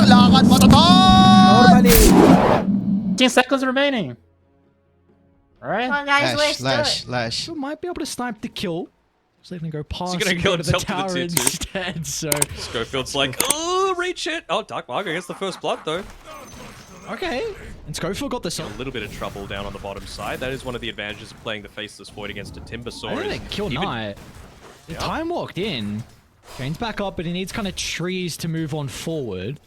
lakad matatag! Normally. 15 seconds remaining. Alright. Come on, guys, let's Lash, do it. Lash. So might be able to snipe the kill. So they can go past gonna and kill go to the himself tower with the tier 2. instead. So Schofield's like, oh, reach it. Oh, Dark Margo gets the first blood, though. okay. And Schofield got this A on. little bit of trouble down on the bottom side. That is one of the advantages of playing the Faceless Void against a Timbersaw. I think they kill Knight. The time walked in. Kane's back up, but he needs kind of trees to move on forward.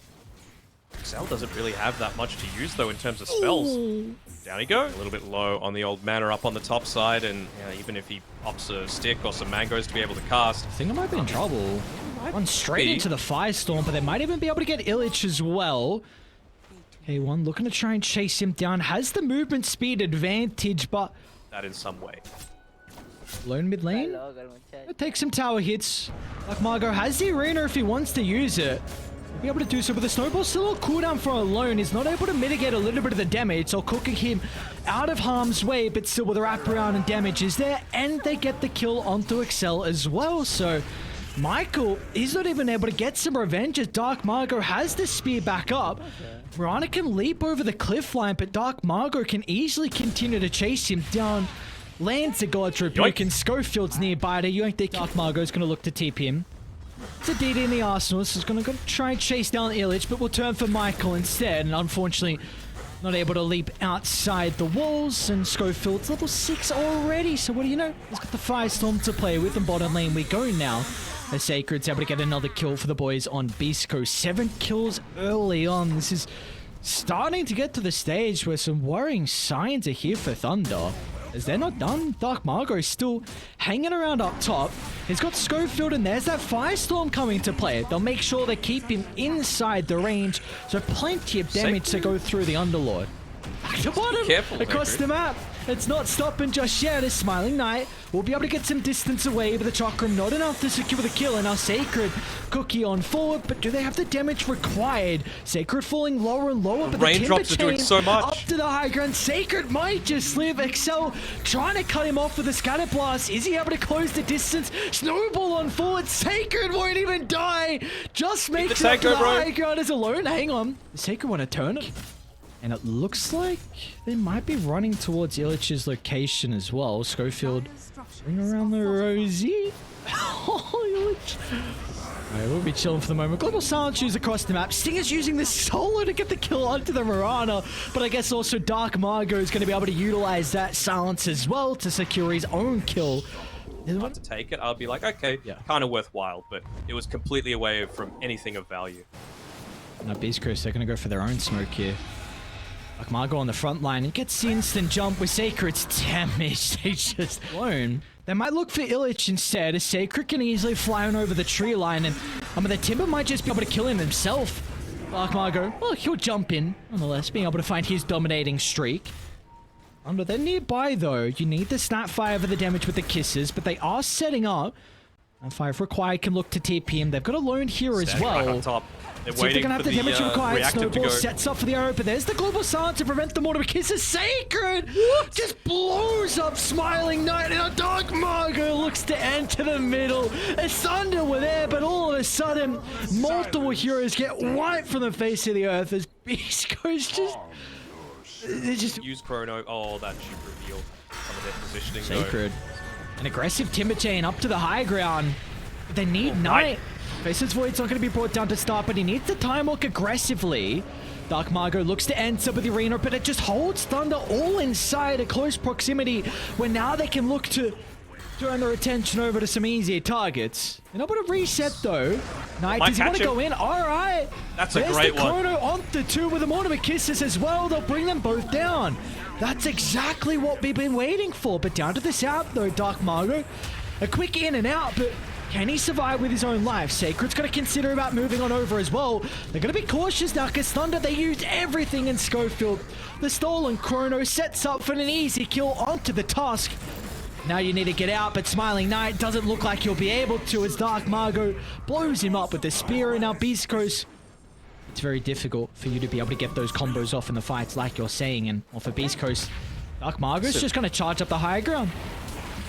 Cell doesn't really have that much to use, though, in terms of spells. Ooh. Down he goes. A little bit low on the old mana up on the top side, and even if he pops a stick or some mangoes to be able to cast, I think I might be in trouble. Run straight be. into the Firestorm, but they might even be able to get Illich as well. K1 looking to try and chase him down. Has the movement speed advantage, but that in some way. lone mid lane. It takes some tower hits. Like Margo has the arena if he wants to use it. He'll be able to do so, but the snowball's still on cooldown for a lone. He's not able to mitigate a little bit of the damage, so cooking him out of harm's way, but still with the wraparound and damage is there, and they get the kill onto Excel as well. So Michael, he's not even able to get some revenge as Dark Margo has the spear back up. Mirana can leap over the cliff line, but Dark Margo can easily continue to chase him down. Lands the God's Rebuke, and Schofield's nearby to yoink. The Dark Margo's going to look to TP him. It's a DD in the Arsenal, so he's going to try and chase down Illich, but will turn for Michael instead, and unfortunately not able to leap outside the walls, and Schofield's level 6 already, so what do you know? He's got the Firestorm to play with, and bottom lane we go now. The Sacred's able to get another kill for the boys on Beast Coast. 7 kills early on. This is starting to get to the stage where some worrying signs are here for Thunder. As they're not done, Dark Margo is still hanging around up top. He's got Schofield, and there's that Firestorm coming to play. They'll make sure they keep him inside the range, so plenty of damage to go through the Underlord. Back to bottom, Careful, across the map. It's not stopping just yet. A Smiling Knight will be able to get some distance away, but the Chakram not enough to secure the kill. And now Sacred Cookie on forward, but do they have the damage required? Sacred falling lower and lower, but the Raindrops are doing so much. up to the high ground. Sacred might just live. Excel trying to cut him off with a Scatter Blast. Is he able to close the distance? Snowball on forward. Sacred won't even die. Just makes it up to the high ground as alone. Hang on. Sacred want to turn it. And it looks like they might be running towards Illich's location as well. Schofield, bring around the Rosie. Oh, Illich. Alright, we'll be chilling for the moment. Global Silence used across the map. Stinger's using the solo to get the kill onto the Mirana. But I guess also Dark Margo is going to be able to utilize that silence as well to secure his own kill. To take it, I'll be like, okay, kind of worthwhile, but it was completely away from anything of value. Now Beast Coast, they're going to go for their own smoke here. Like Margo on the front line and gets the instant jump with Sacred's damage. They just alone. They might look for Illich instead, as Sacred can easily fly on over the tree line, and the Timber might just be able to kill him himself. Dark Margo, well, he'll jump in, nonetheless, being able to find his dominating streak. Under they're nearby though. You need the Snapfire for the damage with the kisses, but they are setting up. And Fire if required can look to TP him. They've got a lone here as well. Right on top. They're See if they're waiting gonna have for the damage required. reactive to Snowball go. sets up for the arrow, but there's the global silence to prevent the mortar kisses. Sacred just blows up Smiling Knight, and a Dark Margo looks to enter the middle. As Thunder were there, but all of a sudden, multiple heroes get wiped from the face of the earth as Beast Coast just Use Chrono. Oh, that should reveal some of their positioning. Sacred. An aggressive Timber Chain up to the high ground. But they need Knight. Faceless Void's not going to be brought down to start, but he needs to time walk aggressively. Dark Margo looks to enter with the arena, but it just holds Thunder all inside a close proximity, where now they can look to turn their attention over to some easier targets. They're not going to reset though. Knight, does he want to go in? Alright. That's a great one. There's the Chrono onto 2 with the Mortimer Kisses as well. They'll bring them both down. That's exactly what we've been waiting for. But down to the south though, Dark Margo. A quick in and out, but can he survive with his own life? Sacred's got to consider about moving on over as well. They're going to be cautious now because Thunder, they used everything in Schofield. The stolen Chrono sets up for an easy kill onto the Tusk. Now you need to get out, but Smiling Knight doesn't look like he'll be able to as Dark Margo blows him up with the spear. And now Beast Coast, it's very difficult for you to be able to get those combos off in the fights like you're saying. And for Beast Coast, Dark Margo's just going to charge up the high ground.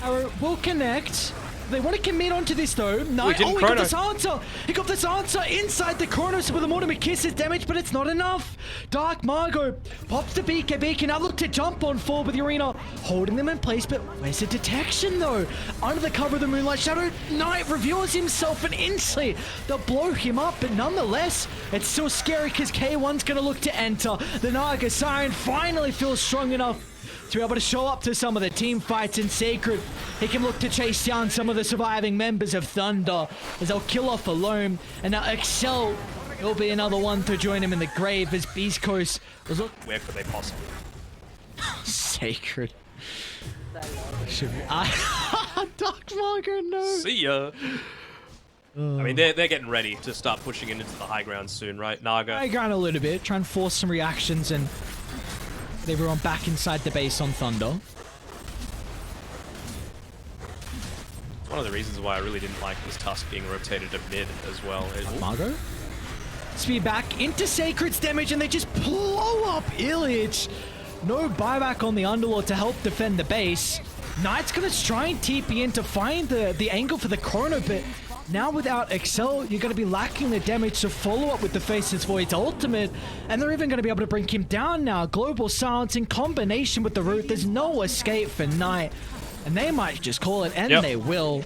Arrow will connect. They want to commit onto this though. No, he didn't he got chrono. this answer. He got this answer inside the Chronos with a Mortimer Kisses damage, but it's not enough. Dark Margot pops the beacon. Now look to jump on forward with the arena, holding them in place, but where's the detection though? Under the cover of the Moonlight Shadow, Knight reveals himself and instantly they'll blow him up, but nonetheless, it's still scary because K1's going to look to enter. The Naga Siren finally feels strong enough to be able to show up to some of the team fights in Sacred. He can look to chase down some of the surviving members of Thunder as they'll kill off Alone. And now Excel will be another one to join him in the grave as Beast Coast was look. Where could they possibly? Sacred. Should be. Dark Margo, no. See ya. I mean, they're getting ready to start pushing into the high ground soon, right? Naga. High ground a little bit, try and force some reactions and get everyone back inside the base on Thunder. One of the reasons why I really didn't like this Tusk being rotated to mid as well. Margo? Spear back into Sacred's damage and they just blow up Illich. No buyback on the Underlord to help defend the base. Knight's gonna try and TP in to find the angle for the Chrono, but now without Excel, you're gonna be lacking the damage to follow up with the Faceless Void's ultimate, and they're even gonna be able to bring him down now. Global Silence in combination with the Root. There's no escape for Knight, and they might just call it, and they will.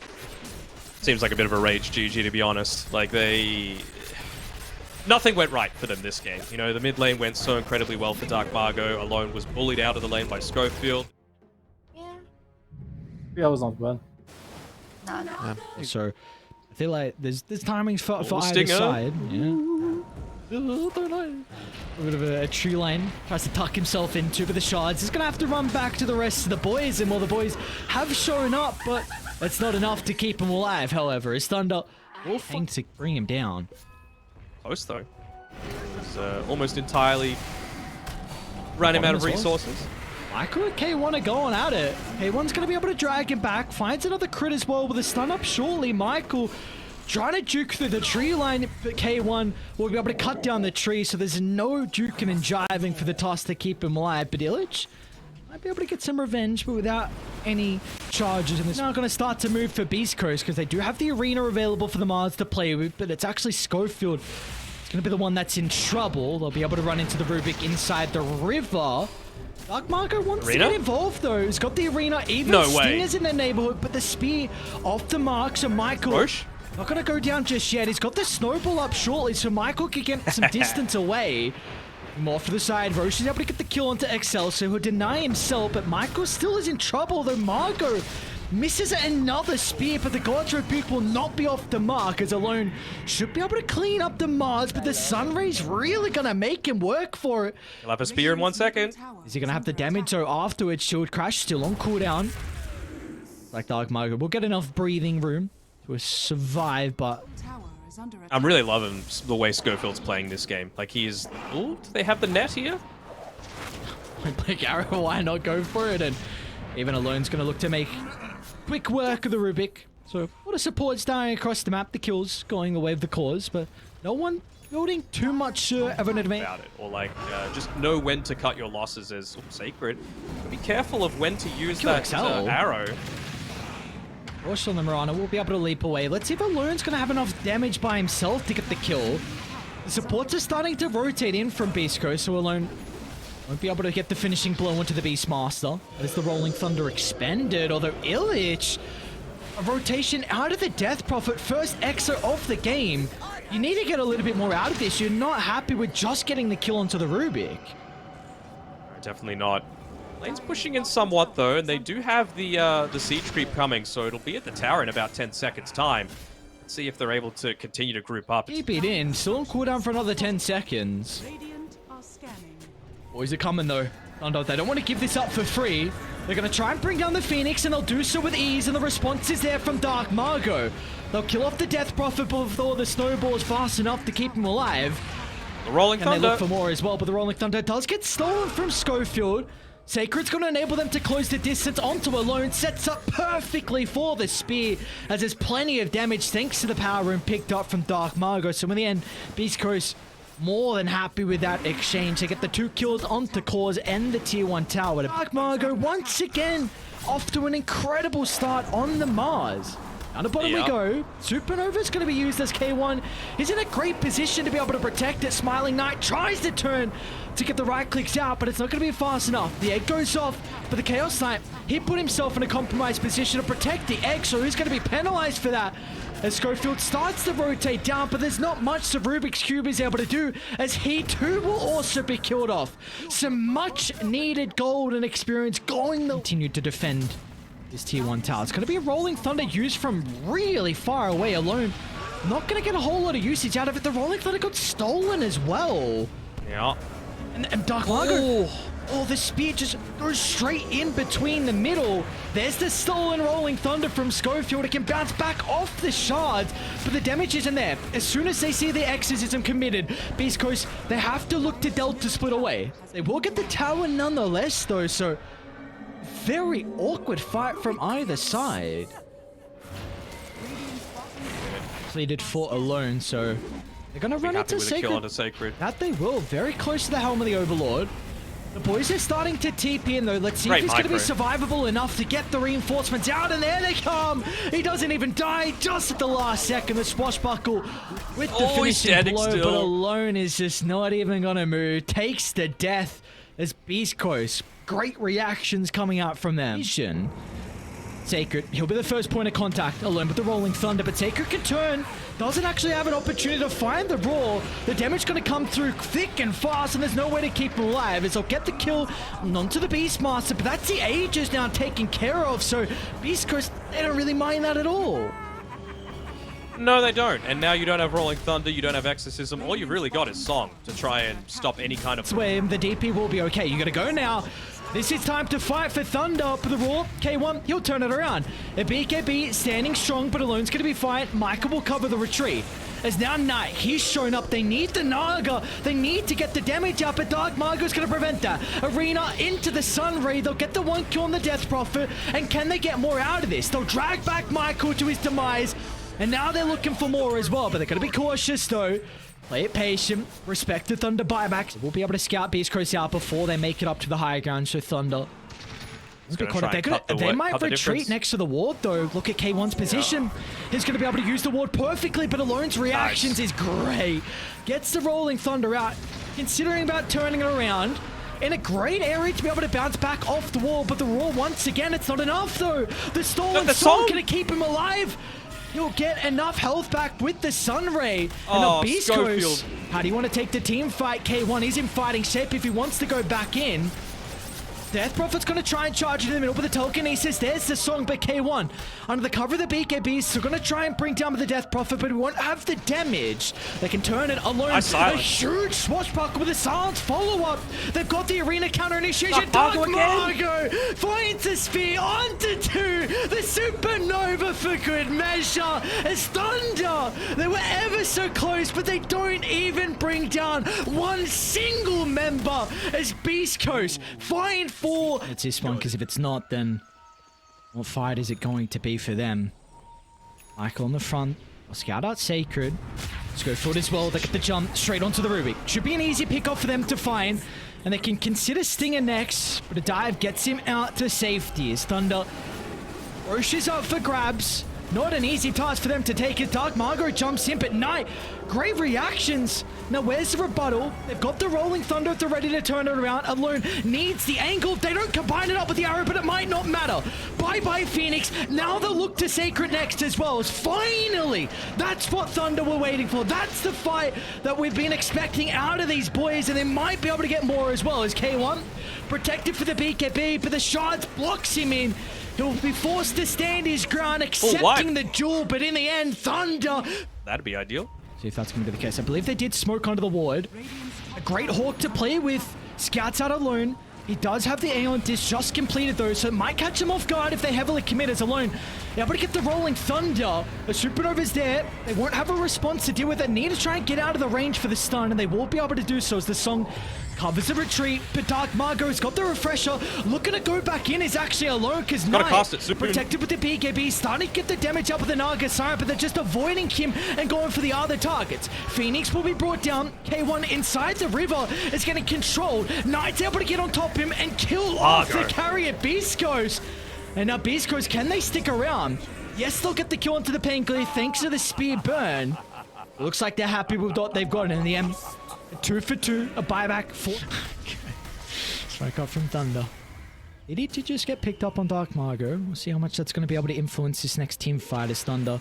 Seems like a bit of a rage GG, to be honest. Like, nothing went right for them this game. You know, the mid lane went so incredibly well for Dark Margo. Alone was bullied out of the lane by Schofield. Yeah, it was not bad. No. So I feel like there's timings for either Stinger. side. Yeah. A bit of a tree lane tries to tuck himself into, but the shards is gonna have to run back to the rest of the boys, and while the boys have shown up, but it's not enough to keep him alive. However, as Thunder will find to bring him down. Close though. It's almost entirely ran him out of resources. Michael and K1 are going at it. K1's going to be able to drag him back. Finds another crit as well with a stun up shortly. Michael trying to juke through the tree line, but K1 will be able to cut down the tree, so there's no juking and jiving for the toss to keep him alive. But Illich might be able to get some revenge, but without any charges. And it's now going to start to move for Beast Coast because they do have the arena available for the Mars to play with, but it's actually Schofield. It's going to be the one that's in trouble. They'll be able to run into the Rubik inside the river. Dark Margo wants to get involved though. He's got the arena, even Stingers in the neighborhood, but the spear off the mark, so Michael not gonna go down just yet. He's got the snowball up shortly, so Michael can get some distance away. More for the side. Roche is able to get the kill onto Excel, so he'll deny himself, but Michael still is in trouble though. Margo misses another spear, but the God's Rebuke will not be off the mark, as Alone should be able to clean up the Mars, but the Sunray's really gonna make him work for it. He'll have a spear in 1 second. Is he gonna have the damage? So afterwards, Shield Crash still on cooldown. Like Dark Margo will get enough breathing room to survive, but I'm really loving the way Schofield's playing this game. Like, he is... Ooh, do they have the net here? Like Arrow, why not go for it? And even Alone's gonna look to make quick work of the Rubik. So, what a support's dying across the map. The kills going away with the cause, but no one building too much of an advantage. About it, or like, just know when to cut your losses as Sacred. Be careful of when to use that arrow. Rush on the Mirana will be able to leap away. Let's see if Alone's gonna have enough damage by himself to get the kill. The supports are starting to rotate in from Beast Coast, so Alone won't be able to get the finishing blow into the Beastmaster as the Rolling Thunder expended, although Illich, a rotation out of the Death Prophet, first exo of the game. You need to get a little bit more out of this. You're not happy with just getting the kill onto the Rubik. Definitely not. Lane's pushing in somewhat though, and they do have the siege creep coming, so it'll be at the tower in about 10 seconds time. Let's see if they're able to continue to group up. Keep it in, still on cooldown for another 10 seconds. Boys are coming though. Thunder, they don't want to give this up for free. They're going to try and bring down the Phoenix, and they'll do so with ease, and the response is there from Dark Margo. They'll kill off the Death Prophet before the snowball's fast enough to keep him alive. The Rolling Thunder. And they look for more as well, but the Rolling Thunder does get stolen from Schofield. Sacred's going to enable them to close the distance onto Alone. Sets up perfectly for the spear, as there's plenty of damage thanks to the power room picked up from Dark Margo. So in the end, Beast Coast more than happy with that exchange. They get the 2 kills onto Cause and the tier 1 tower. Dark Margo once again off to an incredible start on the Mars. Down the bottom we go. Supernova's going to be used as K1. He's in a great position to be able to protect it. Smiling Knight tries to turn to get the right clicks out, but it's not going to be fast enough. The egg goes off, but the Chaos Knight, he put himself in a compromised position to protect the egg, so he's going to be penalized for that. As Schofield starts to rotate down, but there's not much the Rubik's Cube is able to do, as he too will also be killed off. Some much needed gold and experience going. Continue to defend this tier 1 tower. It's going to be a Rolling Thunder used from really far away alone. Not going to get a whole lot of usage out of it. The Rolling Thunder got stolen as well. Yeah. And Dark Margo. Oh, the spear just goes straight in between the middle. There's the stolen Rolling Thunder from Schofield. It can bounce back off the shards, but the damage isn't there. As soon as they see the exorcism committed, Beast Coast, they have to look to Delta split away. They will get the tower nonetheless, though, so very awkward fight from either side. Pleaded for alone, so they're going to run into Sacred. That they will. Very close to the Helm of the Overlord. The boys are starting to TP in though. Let's see if it's going to be survivable enough to get the reinforcements out. And there they come. He doesn't even die just at the last second. The swashbuckle with the finishing blow. But alone is just not even going to move. Takes the death as Beast Coast. Great reactions coming out from them. Sacred, he'll be the first point of contact alone with the Rolling Thunder, but Sacred can turn. Doesn't actually have an opportunity to find the Roar. The damage going to come through thick and fast, and there's no way to keep him alive as he'll get the kill onto the Beastmaster, but that's the Aegis now taken care of, so Beast Coast, they don't really mind that at all. No, they don't. And now you don't have Rolling Thunder, you don't have Exorcism. All you've really got is Song to try and stop any kind of... Swim, the DP will be okay. You got to go now. This is time to fight for Thunder. For the Roar, K1, he'll turn it around. A BKB standing strong, but Alone's going to be fine. Michael will cover the retreat. As now Knight, he's shown up. They need the Naga. They need to get the damage up, but Dark Margo's going to prevent that. Arena into the Sun Ray. They'll get the 1 kill on the Death Prophet. And can they get more out of this? They'll drag back Michael to his demise. And now they're looking for more as well, but they're going to be cautious though. Play it patient, respect the Thunder buybacks. We'll be able to scout Beast Coast out before they make it up to the higher ground, so Thunder. They might retreat next to the ward though. Look at K1's position. He's going to be able to use the ward perfectly, but Alone's reactions is great. Gets the Rolling Thunder out, considering about turning it around. In a great area to be able to bounce back off the wall, but the Roar once again, it's not enough though. The stolen Soul going to keep him alive. He'll get enough health back with the Sun Ray. And the Beast Coast. How do you want to take the team fight? K1 is in fighting shape if he wants to go back in. Death Prophet's going to try and charge in the middle with the telekinesis. There's the Song, but K1 under the cover of the BKBs, so going to try and bring down with the Death Prophet, but we won't have the damage. They can turn it alone. A huge swashbuckle with a silence follow-up. They've got the arena counter initiation. Dark Margo finds the spear onto 2. The Supernova for good measure. As Thunder, they were ever so close, but they don't even bring down one single member as Beast Coast find 4. It's this one, because if it's not, then what fight is it going to be for them? Michael on the front. I'll scout out Sacred. Let's go for it as well. They get the jump straight onto the Rubik. Should be an easy pick-off for them to find. And they can consider Stinger next, but a dive gets him out to safety as Thunder rushes up for grabs. Not an easy task for them to take as Dark Margo jumps in, but Knight, great reactions. Now where's the rebuttal? They've got the Rolling Thunder if they're ready to turn it around. Alone needs the angle. They don't combine it up with the arrow, but it might not matter. Bye-bye Phoenix. Now they'll look to Sacred next as well. As finally, that's what Thunder were waiting for. That's the fight that we've been expecting out of these boys, and they might be able to get more as well. As K1 protected for the BKB, but the shards blocks him in. He'll be forced to stand his ground, accepting the duel, but in the end, Thunder... That'd be ideal. See if that's going to be the case. I believe they did smoke onto the ward. A great Hawk to play with. Scouts out alone. He does have the Aeon Disc just completed though, so it might catch him off guard if they heavily commit as alone. Able to get the Rolling Thunder. The Supernova's there. They won't have a response to deal with it. Need to try and get out of the range for the stun, and they will be able to do so as the Song covers the retreat. But Dark Margo's got the refresher. Looking to go back in is actually alone because Knight protected with the BKB. Starting to get the damage up with the Naga Siren, but they're just avoiding him and going for the other targets. Phoenix will be brought down. K1 inside the river is getting controlled. Knight's able to get on top of him and kill off the carrier Beast Coast. And now Beast Coast, can they stick around? Yes, they'll get the kill onto the Painkiller thanks to the spear burn. Looks like they're happy with what they've got in the end. A 2 for 2, a buyback, 4. Strike up from Thunder. They need to just get picked up on Dark Margot. We'll see how much that's going to be able to influence this next team fight as Thunder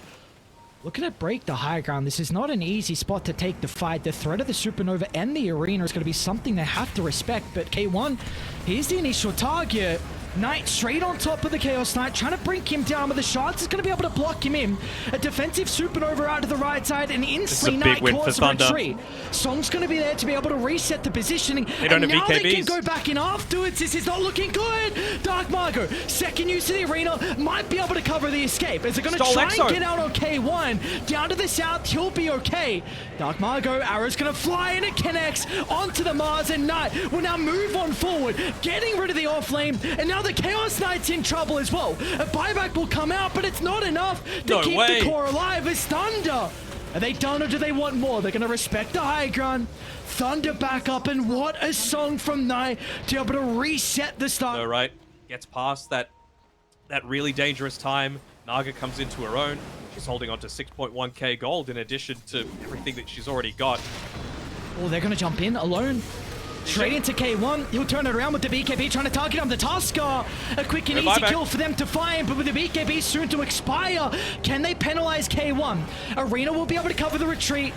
looking to break the high ground. This is not an easy spot to take the fight. The threat of the Supernova and the Arena is going to be something they have to respect. But K1, here's the initial target. Knight straight on top of the Chaos Knight, trying to bring him down, but the Shards is going to be able to block him in. A defensive Supernova out to the right side, and instantly Knight calls a retreat. Song's going to be there to be able to reset the positioning, and now they can go back in afterwards. This is not looking good. Dark Margot, second use of the Arena, might be able to cover the escape. Is it going to try and get out on K1? Down to the south, he'll be okay. Dark Margot, arrow's going to fly, and it connects onto the Mars, and Knight will now move on forward, getting rid of the off lane, and now the Chaos Knight's in trouble as well. A buyback will come out, but it's not enough to keep the core alive as Thunder. Are they done or do they want more? They're going to respect the high ground. Thunder back up, and what a song from Knight to be able to reset the start. No, right. Gets past that really dangerous time. Naga comes into her own. She's holding on to 6.1k gold in addition to everything that she's already got. Oh, they're going to jump in alone. Straight into K1, he'll turn it around with the BKB, trying to target him. The Tusker, a quick and easy kill for them to find, but with the BKB soon to expire, can they penalize K1? Arena will be able to cover the retreat.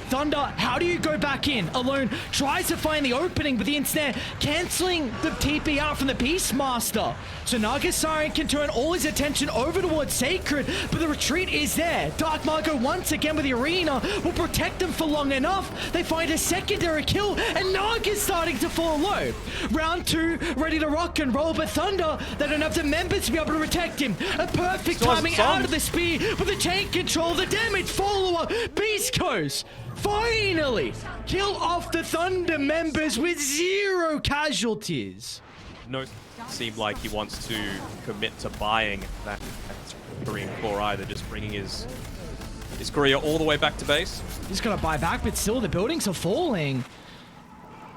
Thunder, how do you go back in? Alone tries to find the opening, but the instant canceling the TP out from the Beastmaster. So Naga Siren can turn all his attention over towards Sacred, but the retreat is there. Dark Margot once again with the Arena will protect them for long enough. They find a secondary kill, and Naga's starting to fall low. Round 2, ready to rock and roll, but Thunder, they don't have the members to be able to protect him. A perfect timing out of the spear, but the chain control, the damage follower, Beast Coast. Finally, kill off the Thunder members with 0 casualties. No, seem like he wants to commit to buying that Korean core either, just bringing his career all the way back to base. He's gonna buy back, but still the buildings are falling.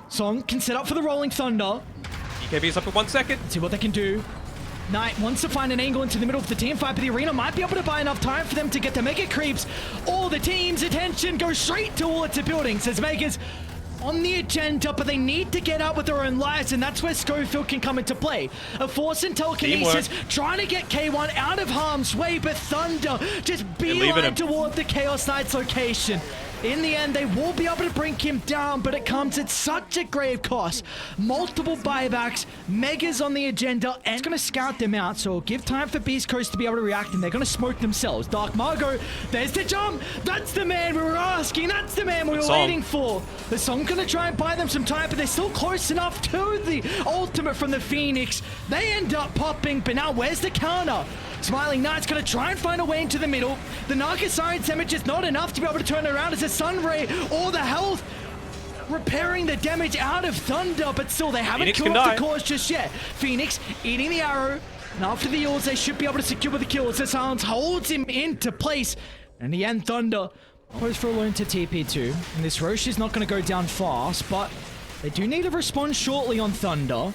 Song can set up for the Rolling Thunder. BKB is up in 1 second. Let's see what they can do. Knight wants to find an angle into the middle of the team fight, but the Arena might be able to buy enough time for them to get the Mega Creeps. All the team's attention goes straight towards the buildings as Mega's on the agenda, but they need to get out with their own lives, and that's where Schofield can come into play. A force and telekinesis trying to get K1 out of harm's way, but Thunder just beeline toward the Chaos Knight's location. In the end, they will be able to bring him down, but it comes at such a grave cost. Multiple buybacks, Megas on the agenda, and it's going to scout them out, so give time for Beast Coast to be able to react, and they're going to smoke themselves. Dark Margot, there's the jump! That's the man we were asking, that's the man we were waiting for. The Song going to try and buy them some time, but they're still close enough to the ultimate from the Phoenix. They end up popping, but now where's the counter? Smiling Knight's going to try and find a way into the middle. The Naga Siren damage is not enough to be able to turn it around as a Sun Ray or the health repairing the damage out of Thunder, but still they haven't killed off the cause just yet. Phoenix eating the arrow, and after the Eels they should be able to secure the kill as the Silence holds him into place. And in the end, Thunder goes for alone to TP2, and this Roche is not going to go down fast, but they do need to respond shortly on Thunder.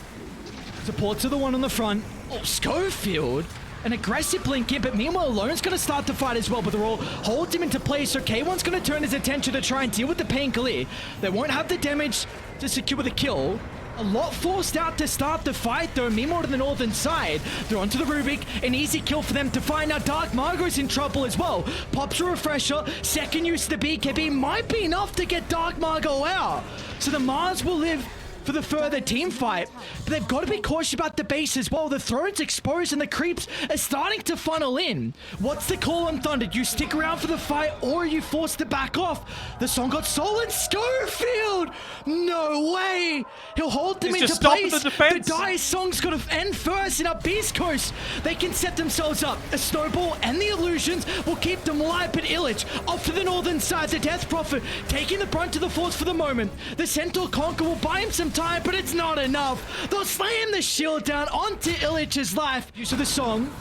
Support to the one on the front. Oh, Schofield! An aggressive blink in, but meanwhile Alone's going to start the fight as well, but the roll holds him into place, so K1's going to turn his attention to try and deal with the Painkiller. They won't have the damage to secure the kill. A lot forced out to start the fight though, meanwhile to the northern side. They're onto the Rubik, an easy kill for them to find. Now Dark Margot's in trouble as well. Pops a refresher, second use of the BKB might be enough to get Dark Margot out. So the Mars will live for the further team fight, but they've got to be cautious about the base as well. The throne's exposed and the creeps are starting to funnel in. What's the call on Thunder? Do you stick around for the fight or are you forced to back off? The Song got stolen. Schofield! No way! He'll hold them into place. The defense. The Dire Song's got to end first. And up Beast Coast, they can set themselves up. A snowball and the illusions will keep them alive, but Illich off to the northern side. The Death Prophet taking the brunt of the force for the moment. The Centaur Conquer will buy him some time, but it's not enough. They'll slam the shield down onto Illich's life. Use of the Song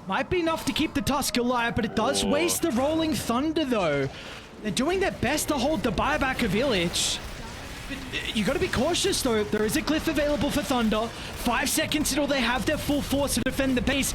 might be enough to keep the Tusk alive, but it does waste the Rolling Thunder though. They're doing their best to hold the buyback of Illich. You got to be cautious though. There is a glyph available for Thunder. 5 seconds until they have their full force to defend the base.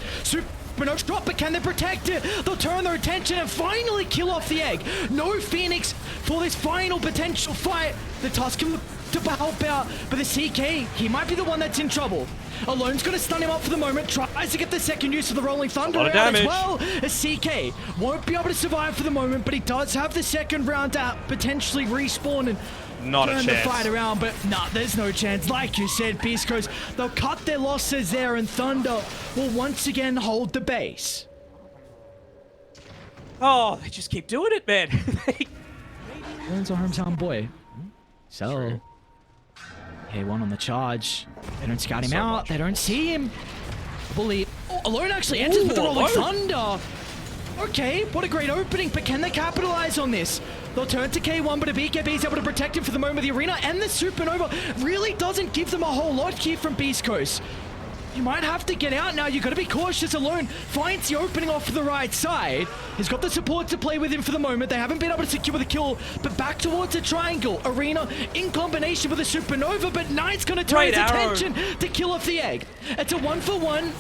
Supernova drop, but can they protect it? They'll turn their attention and finally kill off the egg. No Phoenix for this final potential fight. The Tuscan to help out, but the CK, he might be the one that's in trouble. Alone's gonna stun him up for the moment, tries to get the second use of the Rolling Thunder out as well. A CK won't be able to survive for the moment, but he does have the second round to potentially respawn and turn the fight around, but nah, there's no chance. Like you said, Beast Coast, they'll cut their losses there, and Thunder will once again hold the base. Oh, they just keep doing it, man. Alone's a hometown boy. So... K1 on the charge. They don't scout him out. They don't see him. Bully. Oh, Alone actually enters with the Rolling Thunder. Okay, what a great opening, but can they capitalize on this? They'll turn to K1, but a BKB is able to protect him for the moment. The arena and the Supernova really doesn't give them a whole lot here from Beast Coast. You might have to get out now. You've got to be cautious. Alone finds the opening off to the right side. He's got the support to play with him for the moment. They haven't been able to secure the kill, but back towards the triangle. Arena in combination with a Supernova, but Knight's going to turn his attention to kill off the egg. It's a 1-for-1.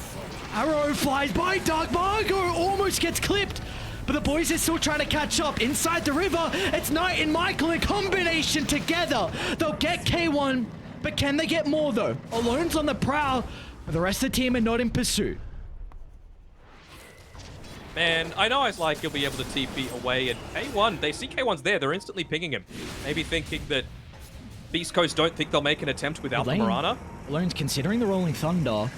Arrow flies by. Dark Margo almost gets clipped, but the boys are still trying to catch up. Inside the river, it's Knight and Michael in combination together. They'll get K1, but can they get more though? Alone's on the prowl. But the rest of the team are not in pursuit. Man, I know it's like you'll be able to TP away, and K1, they see K1's there, they're instantly pinging him. Maybe thinking that Beast Coast don't think they'll make an attempt without the Mirana. Alone's considering the Rolling Thunder.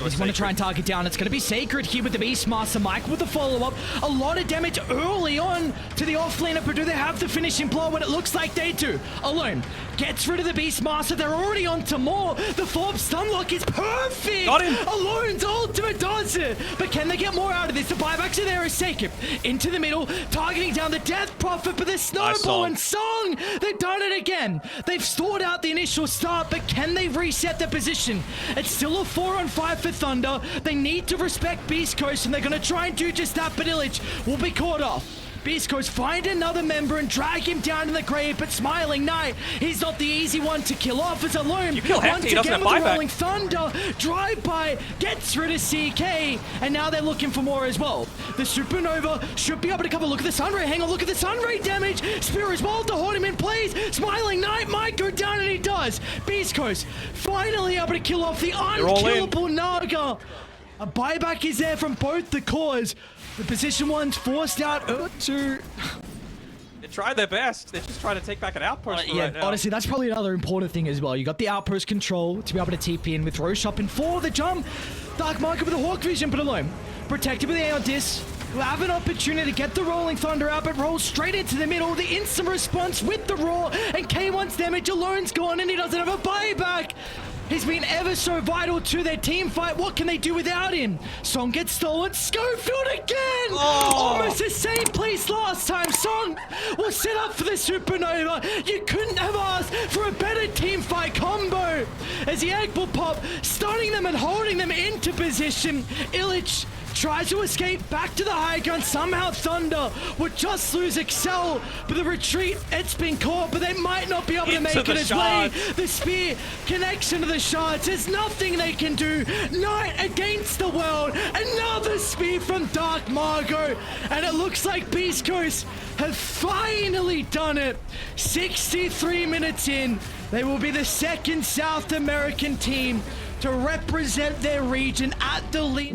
He's going to try and target down. It's going to be Sacred here with the Beastmaster. Mike with the follow-up. A lot of damage early on to the offlaner, but do they have the finishing blow when it looks like they do? Alone gets rid of the Beastmaster. They're already on to more. The Forbes stunlock is perfect. Got him. Alone's ultimate does it. But can they get more out of this? The buybacks are there as Sacred into the middle, targeting down the Death Prophet, but the Snowball and Song, they've done it again. They've stored out the initial start, but can they reset their position? It's still a 4-on-5 for Thunder. They need to respect Beast Coast, and they're going to try and do just that, but Illich will be caught off. Beast Coast find another member and drag him down to the grave, but Smiling Knight, he's not the easy one to kill off as Alone. You kill Hefty, he doesn't have buyback. Rolling Thunder, drive-by, gets rid of CK, and now they're looking for more as well. The Supernova should be able to cover. Look at the Sunray, hang on, look at the Sunray damage. Spear as well to hold him in place. Smiling Knight might go down, and he does. Beast Coast finally able to kill off the unkillable Naga. A buyback is there from both the cores. The position one's forced out to... They tried their best. They're just trying to take back an outpost right now. Honestly, that's probably another important thing as well. You got the outpost control to be able to TP in with Roche up in for the jump. Dark Market with a Hawk Vision, but Alone protected with Aeon Disc. Will have an opportunity to get the Rolling Thunder out, but rolls straight into the middle. The instant response with the Roar, and K1's damage. Alone's gone, and he doesn't have a buyback. He's been ever so vital to their team fight. What can they do without him? Song gets stolen. Schofield again! Almost the same place last time. Song was set up for the Supernova. You couldn't have asked for a better team fight combo. As the egg will pop, stunning them and holding them into position. Illich tries to escape back to the high ground. Somehow Thunder would just lose Excel, but the retreat, it's been caught, but they might not be able to make it as way. The spear connection to the shards. There's nothing they can do. Knight against the world. Another spear from Dark Margo, and it looks like Beast Coast have finally done it. 63 minutes in, they will be the second South American team to represent their region at the lead.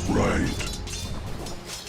Right.